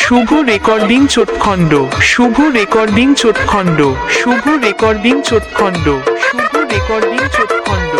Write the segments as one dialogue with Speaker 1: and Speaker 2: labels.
Speaker 1: শুভ recording চোটখণ্ড, শুভ recording চোটখণ্ড, শুভ রেকর্ডিং চোটখণ্ড, শুভ রেকর্ডিং চোটখণ্ড।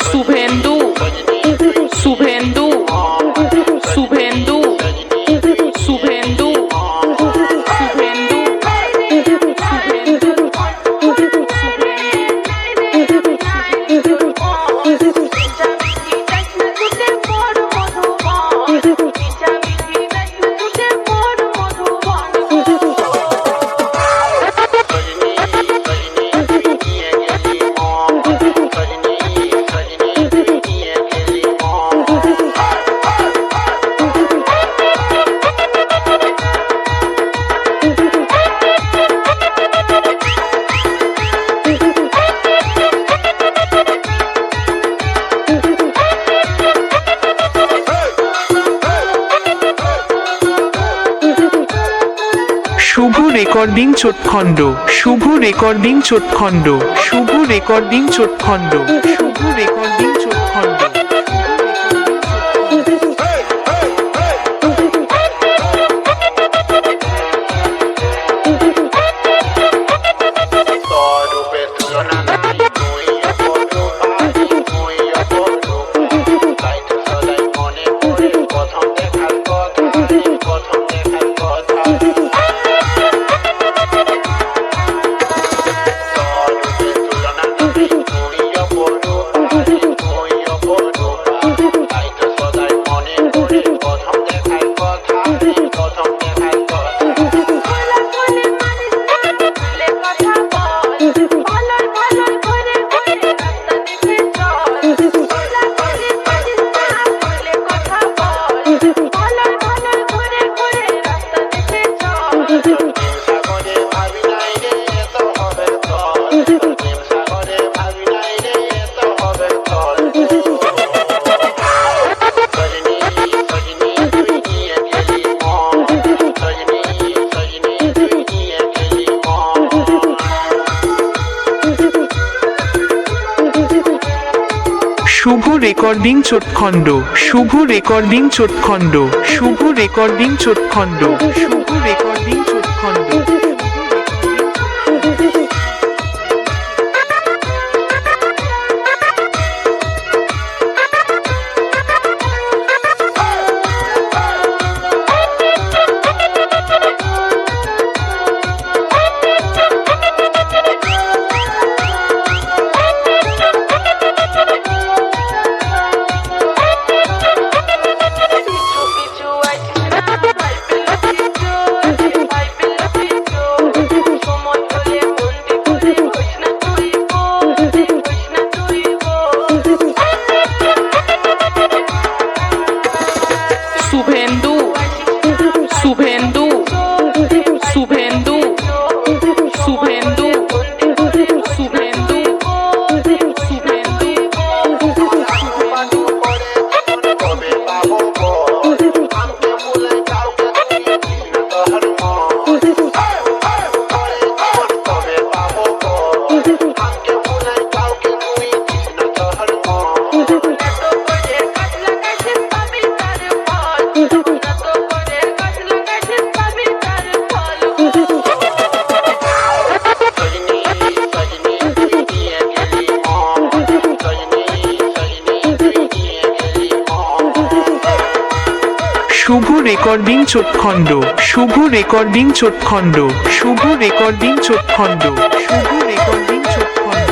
Speaker 2: শুভেন্দু শুভেন্দু শুভেন্দু শুভেন্দু শুভেন্দু
Speaker 1: শুভ রেকর্ডিং চোটখণ্ড, শুভ রেকর্ডিং চোটখণ্ড, শুভ রেকর্ডিং চোটখণ্ড, শুভ রেকর্ডিং চোটখণ্ড। শুভ রেকর্ডিং চোটখণ্ড, শুভ রেকর্ডিং চোটখণ্ড, শুভ রেকর্ডিং চোটখণ্ড, শুভ রেকর্ডিং চোটখণ্ড।
Speaker 2: শুভেন্দু শুভেন্দু শুভেন্দু শুভেন্দু শুভেন্দু
Speaker 1: শুভ রেকর্ডিং চোটখণ্ড, শুভ রেকর্ডিং চোটখণ্ড, শুভ রেকর্ডিং চোটখণ্ড, শুভ রেকর্ডিং চোটখণ্ড।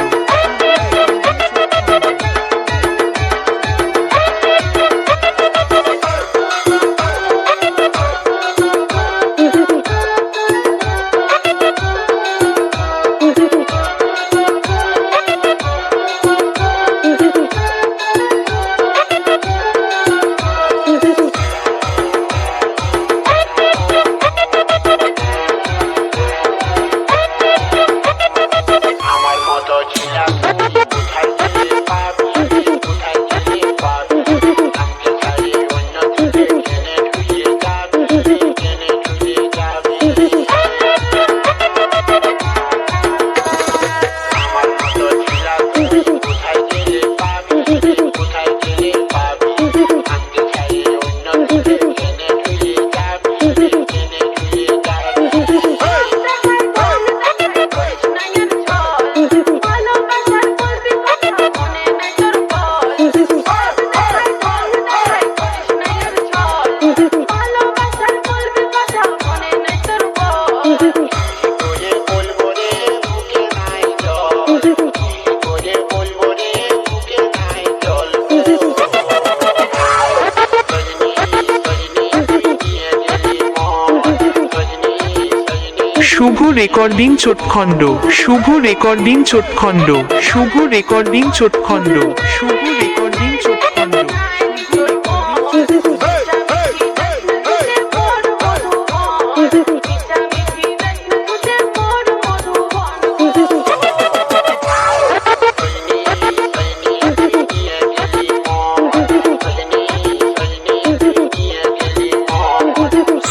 Speaker 1: শুভ রেকর্ডিং চোটখণ্ড শুভ রেকর্ডিং চোটখণ্ড শুভ রেকর্ডিং চোটখণ্ড শুভ রেকর্ডিং চোটখণ্ড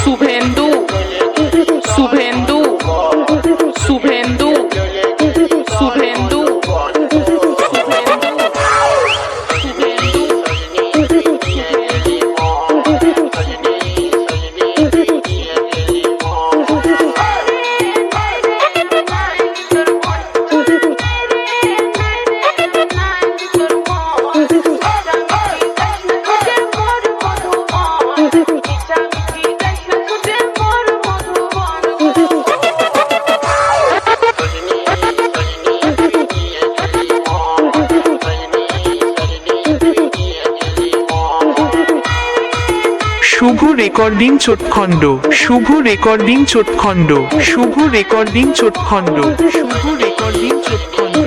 Speaker 2: শুভেন্দু শুভেন্দু শুভেন্দু শুভেন্দু
Speaker 1: শুভ রেকর্ডিং চোটখণ্ড শুভ রেকর্ডিং চোটখণ্ড শুভ রেকর্ডিং চোটখণ্ড শুভ রেকর্ডিং চোটখণ্ড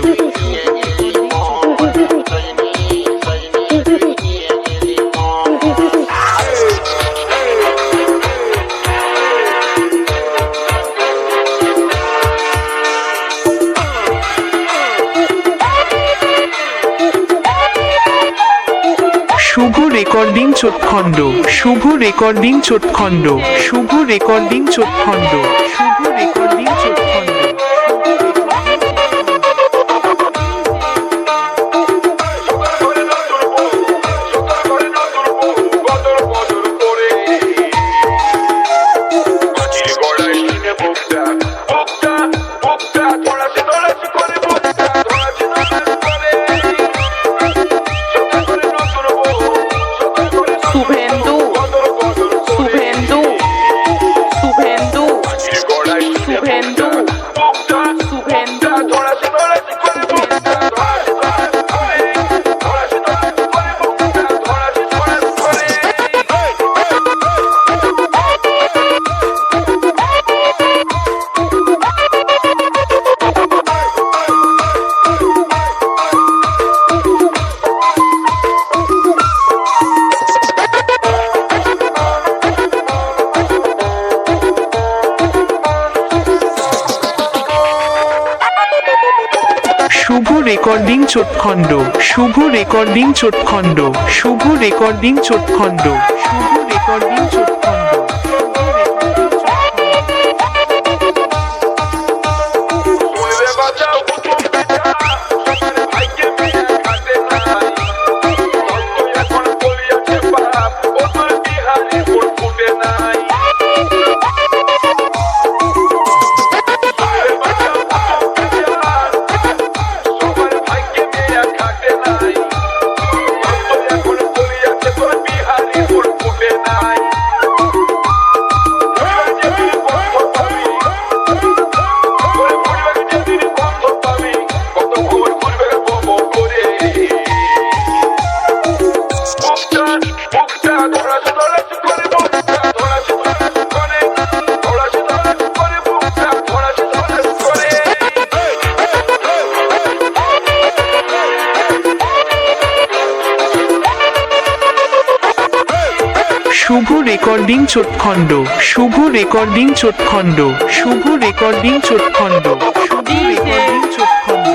Speaker 1: শুভ রেকর্ডিং চোটখণ্ড শুভ রেকর্ডিং চোটখণ্ড শুভ রেকর্ডিং চোটখণ্ড শুভ রেকর্ডিং চোটখণ্ড
Speaker 2: শুভেন্দু শুভেন্দু শুভেন্দু শুভেন্দু শুভেন্দু
Speaker 1: শুভ রেকর্ডিং চোটখণ্ড শুভ রেকর্ডিং চোটখণ্ড শুভ রেকর্ডিং চোটখণ্ড শুভ রেকর্ডিং চোটখণ্ড শুভ রেকর্ডিং চোটখণ্ড শুভ রেকর্ডিং চোটখণ্ড শুভ রেকর্ডিং চোটখণ্ড শুভ রেকর্ডিং চোটখণ্ড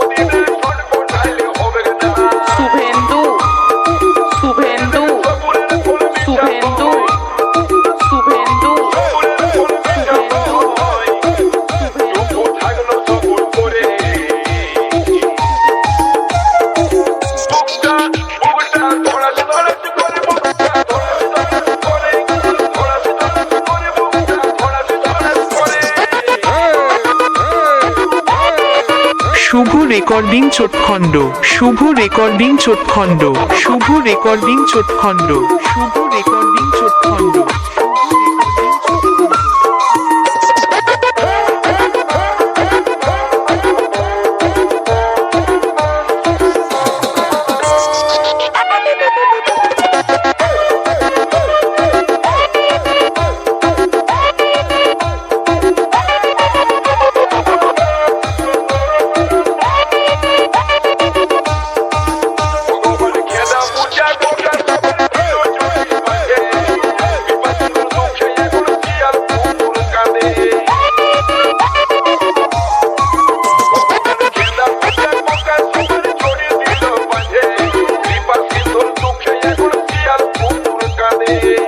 Speaker 3: Thank you.
Speaker 1: রেকর্ডিং চোটখণ্ড শুভ রেকর্ডিং চোটখণ্ড শুভ রেকর্ডিং চোটখণ্ড শুভ রেকর্ডিং চোটখণ্ড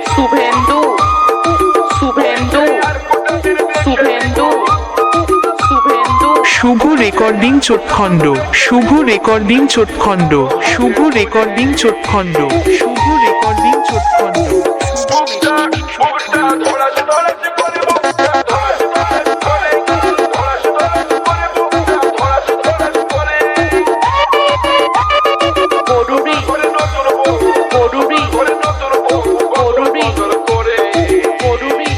Speaker 2: শুভেন্দু শুভেন্দু শুভেন্দু শুভেন্দু
Speaker 1: শুভ রেকর্ডিং চোটখণ্ড শুভ রেকর্ডিং চোটখণ্ড শুভ রেকর্ডিং চোটখণ্ড শুভ রেকর্ডিং চোটখণ্ড
Speaker 2: গরুরি গরুরি গরুরি গরুরি গরুরি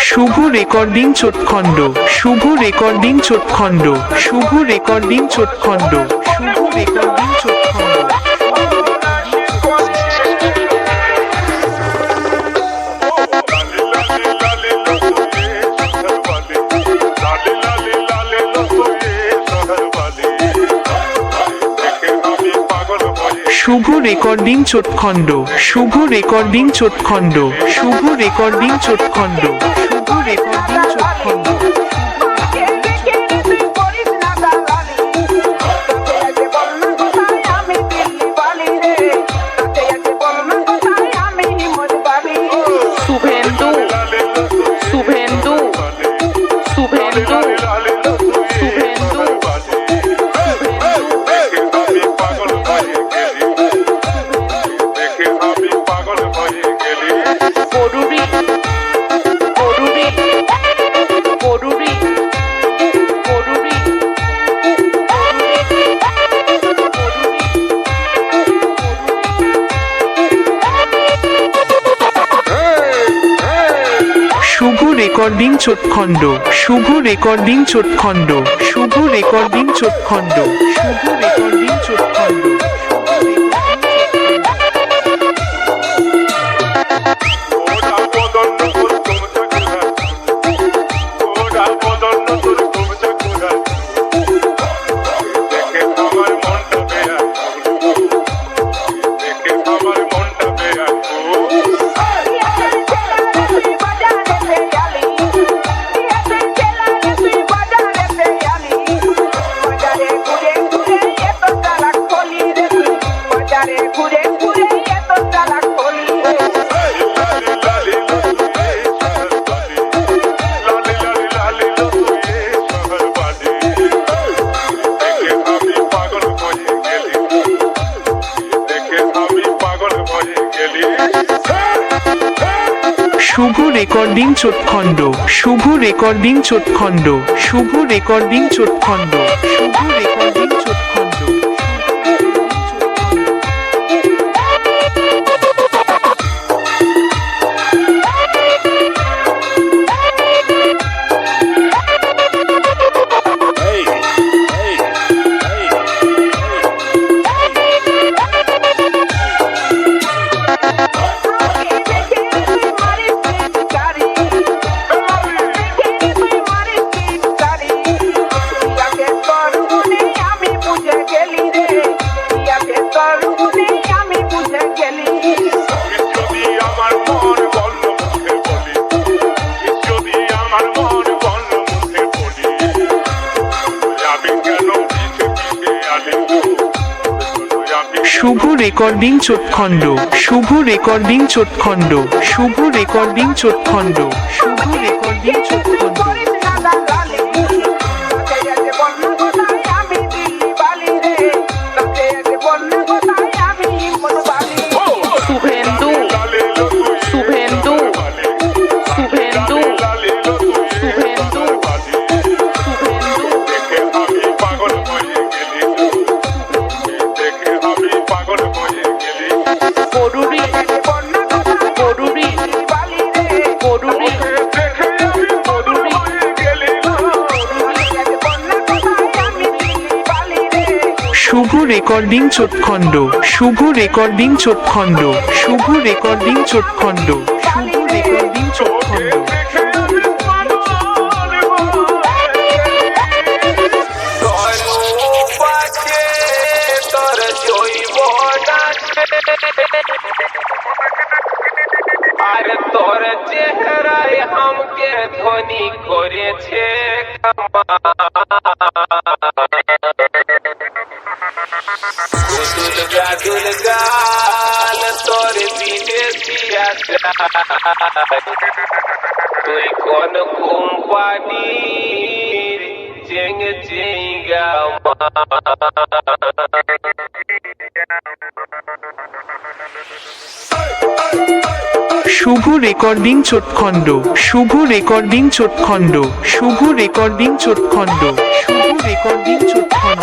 Speaker 1: শুভ রেকর্ডিং চোটখণ্ড শুভ রেকর্ডিং চোটখণ্ড শুভ রেকর্ডিং চোটখণ্ড শুভ রেকর্ডিং চোটখণ্ড শুভ রেকর্ডিং চোটখণ্ড শুভ রেকর্ডিং চোটখণ্ড শুভ রেকর্ডিং চোটখণ্ড শুভ রেকর্ডিং চোটখণ্ড
Speaker 2: শুভেন্দু শুভেন্দু শুভেন্দু শুভেন্দু গরুরি গরুরি গরুরি গরুরি
Speaker 1: শুভ রেকর্ডিং চোটখণ্ড শুভ রেকর্ডিং চোটখণ্ড শুভ রেকর্ডিং চোটখণ্ড শুভ রেকর্ডিং চোটখণ্ড শুভ রেকর্ডিং চোটখণ্ড শুভ রেকর্ডিং চোটখণ্ড শুভ রেকর্ডিং চোটখণ্ড শুভ রেকর্ডিং চোটখণ্ড শুভ রেকর্ডিং চোটখণ্ড শুভ রেকর্ডিং চোটখণ্ড শুভ রেকর্ডিং চোটখণ্ড শুভ রেকর্ডিং চোটখণ্ড
Speaker 2: শুভেন্দু
Speaker 1: শুভ রেকর্ডিং চোটখণ্ড শুভ রেকর্ডিং চোটখণ্ড শুভ রেকর্ডিং চোটখণ্ড শুভ রেকর্ডিং চোটখণ্ড
Speaker 3: আর তোর চেহারায় আমাকে ধনী করেছে দুলগা দুলগাল তোর বিদেশি তুই কোন কোম্পানির চেঙ্গ চেঙ্গা
Speaker 1: শুভ রেকর্ডিং চোটখণ্ড শুভ রেকর্ডিং চোটখণ্ড শুভ রেকর্ডিং চোটখণ্ড শুভ রেকর্ডিং চোটখণ্ড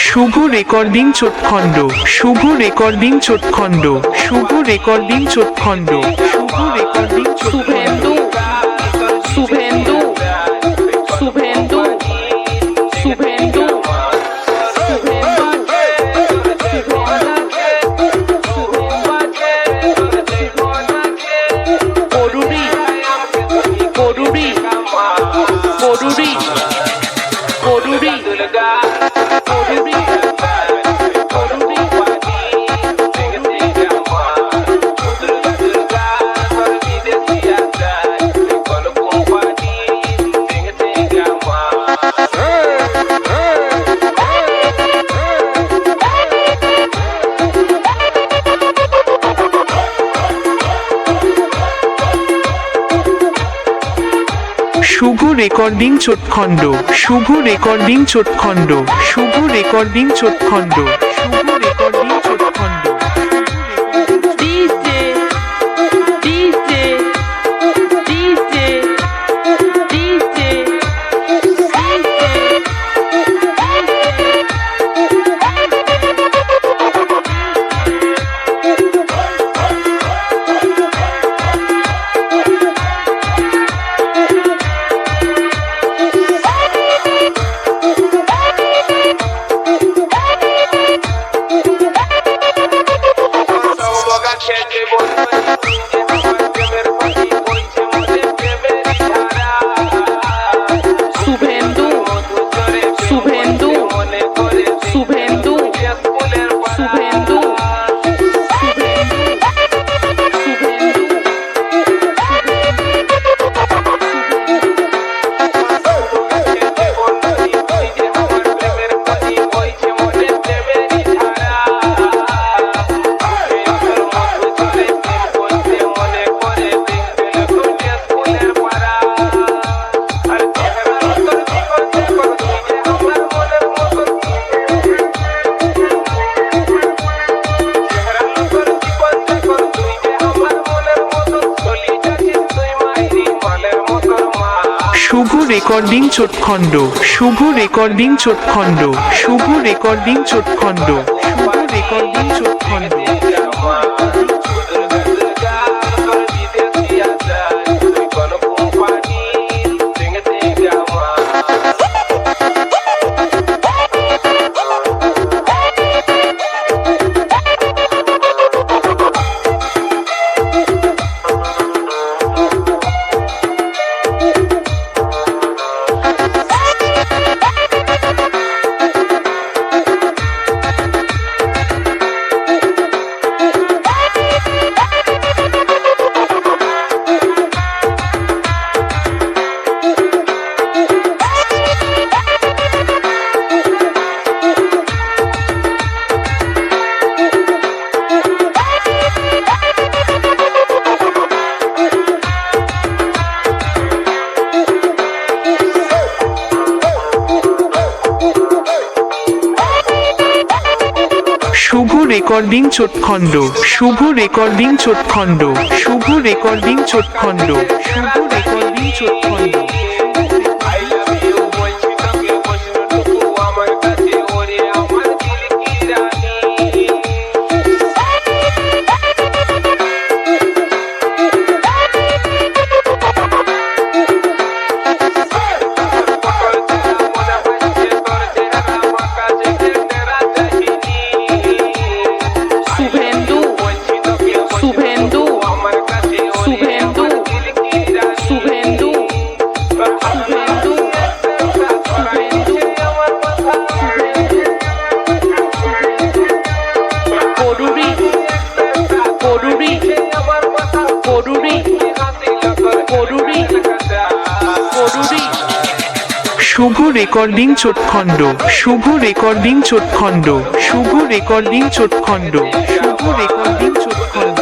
Speaker 1: শুভ রেকর্ডিং চোটখণ্ড শুভ রেকর্ডিং চোটখণ্ড শুভ রেকর্ডিং চোটখণ্ড শুভ রেকর্ডিং
Speaker 2: শুভেন্দু শুভেন্দু শুভেন্দু শুভেন্দু করুরি করুরি করুরি করুরি
Speaker 1: শুভ রেকর্ডিং চোটখণ্ড শুভ রেকর্ডিং চোটখণ্ড শুভ রেকর্ডিং চোটখণ্ড শুভ রেকর্ডিং চোটখণ্ড
Speaker 2: DJ DJ DJ DJ Suvendu Suvendu Suvendu Suvendu
Speaker 1: শুভ রেকর্ডিং চোটখণ্ড শুভ রেকর্ডিং চোটখণ্ড শুভ রেকর্ডিং চোটখণ্ড শুভ রেকর্ডিং চোটখণ্ড রেকর্ডিং চোটখণ্ড শুভ রেকর্ডিং চোটখণ্ড শুভ রেকর্ডিং চোটখণ্ড শুভ রেকর্ডিং চোটখণ্ড
Speaker 3: I love you বলছি তোকে বসনটুকু আমার কাছে ওরে আমার দিল কি রানী
Speaker 2: শুভেন্দু শুভেন্দু শুভেন্দু শুভেন্দু শুভেন্দু করুরি করুরি করুরি করুরি করুরি
Speaker 1: শুভ রেকর্ডিং চোটখণ্ড শুভ রেকর্ডিং চোটখণ্ড শুভ রেকর্ডিং চোটখণ্ড শুভ রেকর্ডিং চোটখণ্ড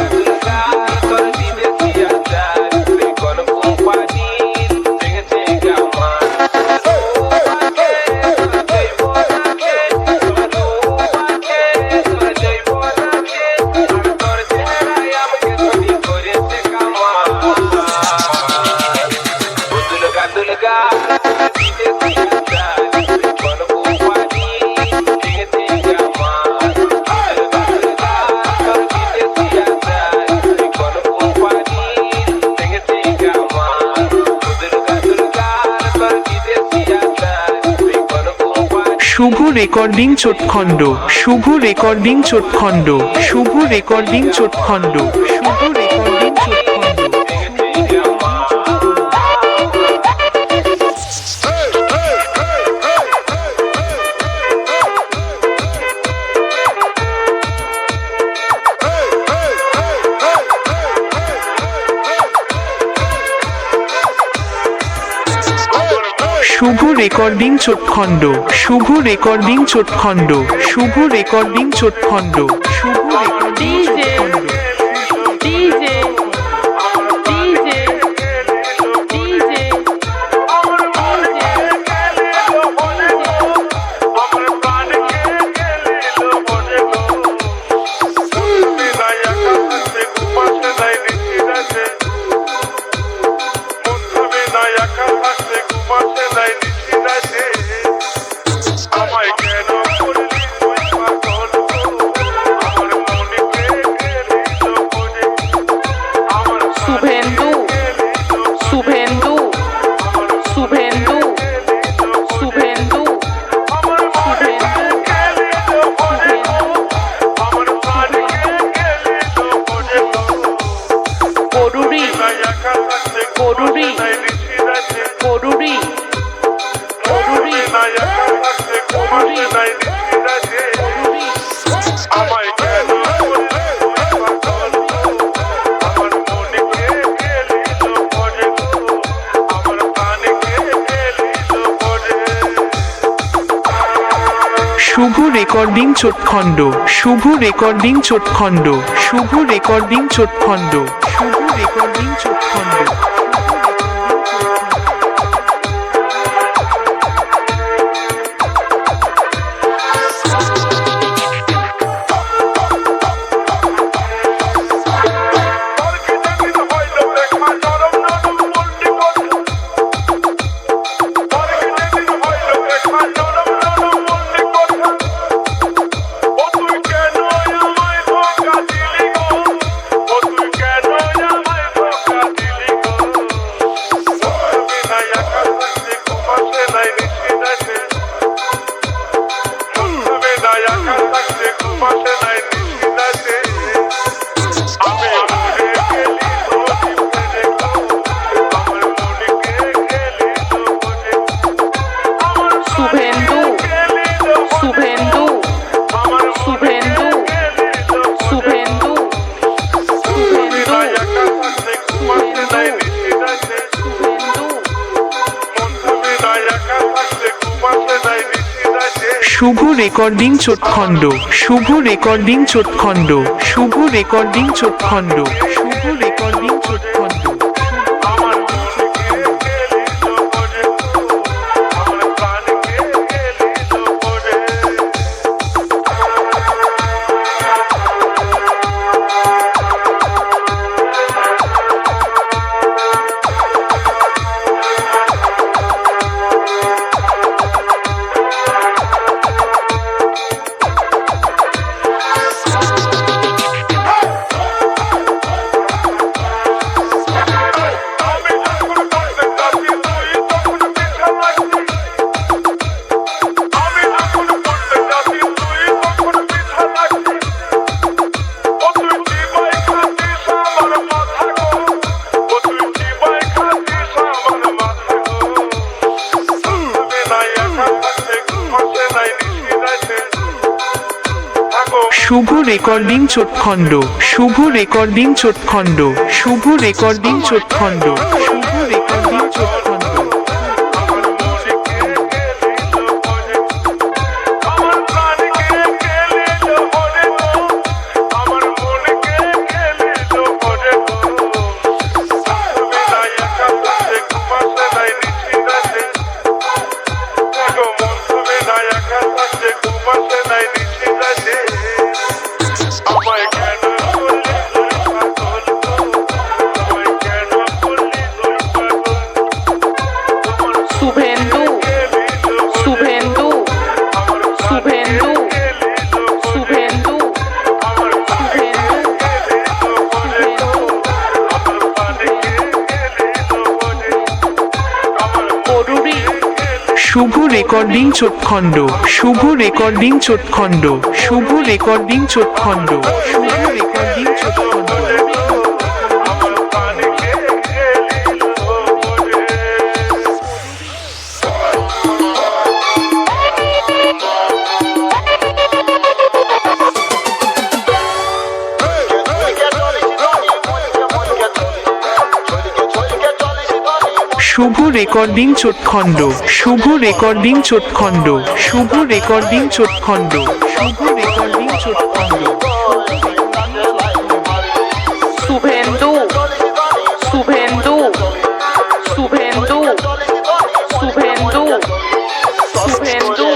Speaker 1: শুভ রেকর্ডিং চোটখণ্ড শুভ রেকর্ডিং চোটখণ্ড শুভ রেকর্ডিং চোটখণ্ড শুভ রেকর্ডিং চোটখণ্ড শুভ রেকর্ডিং চোটখণ্ড শুভ রেকর্ডিং চোটখণ্ড শুভ রেকর্ডিং চোটখণ্ড শুভ রেকর্ডিং
Speaker 2: ডিজে
Speaker 1: চোটখণ্ড
Speaker 2: DJ DJ DJ Suvendu Suvendu Suvendu Suvendu করুরি করুরি করুরি করুরি করুরি
Speaker 1: শুভ রেকর্ডিং চোটখণ্ড শুভ রেকর্ডিং চোটখণ্ড শুভ রেকর্ডিং চোটখণ্ড শুভ রেকর্ডিং চোটখণ্ড
Speaker 2: শুভেন্দু শুভেন্দু শুভেন্দু শুভেন্দু
Speaker 1: শুভ রেকর্ডিং চোটখণ্ড শুভ রেকর্ডিং চোটখণ্ড শুভ রেকর্ডিং চোটখণ্ড শুভ রেকর্ডিং চোটখণ্ড শুভ রেকর্ডিং চোটখণ্ড শুভ রেকর্ডিং চোটখণ্ড শুভ রেকর্ডিং চোটখণ্ড শুভ রেকর্ডিং চোটখণ্ড
Speaker 2: শুভেন্দু শুভেন্দু শুভেন্দু শুভেন্দু গরুড়ি
Speaker 1: শুভ রেকর্ডিং চোটখণ্ড শুভ রেকর্ডিং চোটখণ্ড শুভ রেকর্ডিং চোটখণ্ড শুভ রেকর্ডিং চোটখণ্ড শুভ রেকর্ডিং চোটখণ্ড শুভ রেকর্ডিং চোটখণ্ড শুভ রেকর্ডিং চোটখণ্ড শুভ রেকর্ডিং চোটখণ্ড
Speaker 2: শুভেন্দু শুভেন্দু শুভেন্দু শুভেন্দু শুভেন্দু শুভেন্দু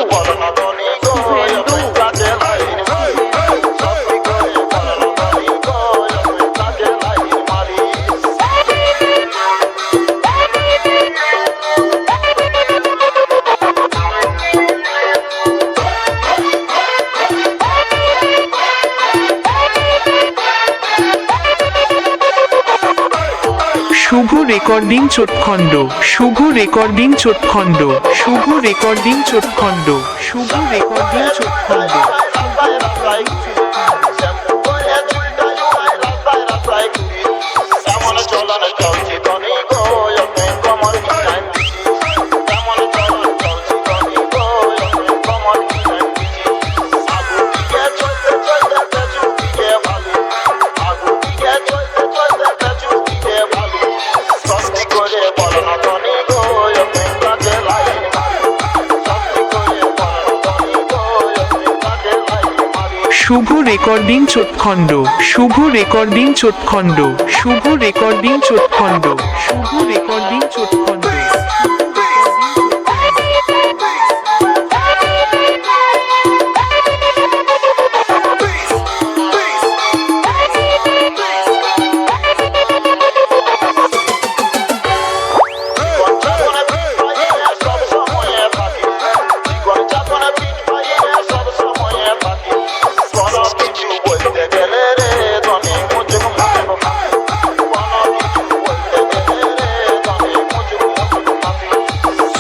Speaker 1: শুভ রেকর্ডিং চোটখণ্ড শুভ রেকর্ডিং চোটখণ্ড শুভ রেকর্ডিং চোটখণ্ড শুভ রেকর্ডিং চোটখণ্ড শুভ রেকর্ডিং চোটখণ্ড শুভ রেকর্ডিং চোটখণ্ড শুভ রেকর্ডিং চোটখণ্ড শুভ রেকর্ডিং চোটখণ্ড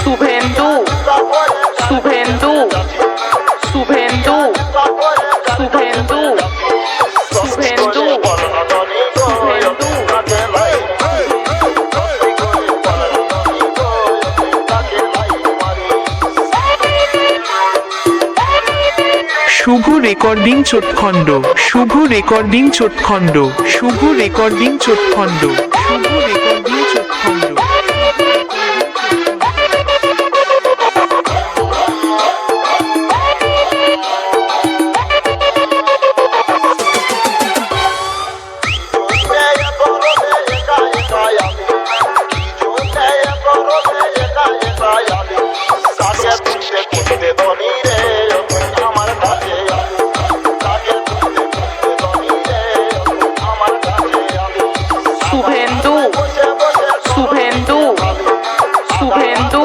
Speaker 2: শুভেন্দু শুভেন্দু শুভেন্দু শুভেন্দু শুভেন্দু
Speaker 1: শুভ রেকর্ডিং চোটখণ্ড শুভ রেকর্ডিং চোটখণ্ড শুভ রেকর্ডিং চোটখণ্ড শুভ রেকর্ডিং চোটখণ্ড
Speaker 2: শুভেন্দু শুভেন্দু শুভেন্দু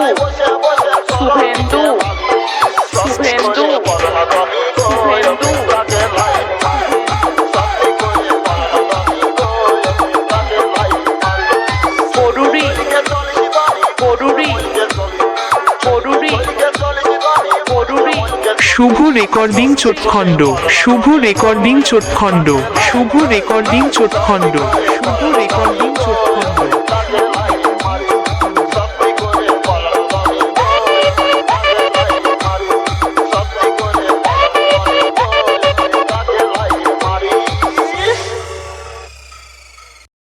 Speaker 2: শুভেন্দু শুভেন্দু শুভেন্দু গরুড়ি গরুড়ি গরুড়ি গরুড়ি
Speaker 1: শুভ রেকর্ডিং চোটখণ্ড শুভ রেকর্ডিং চোটখণ্ড শুভ রেকর্ডিং চোটখণ্ড শুভ রেকর্ডিং চোটখণ্ড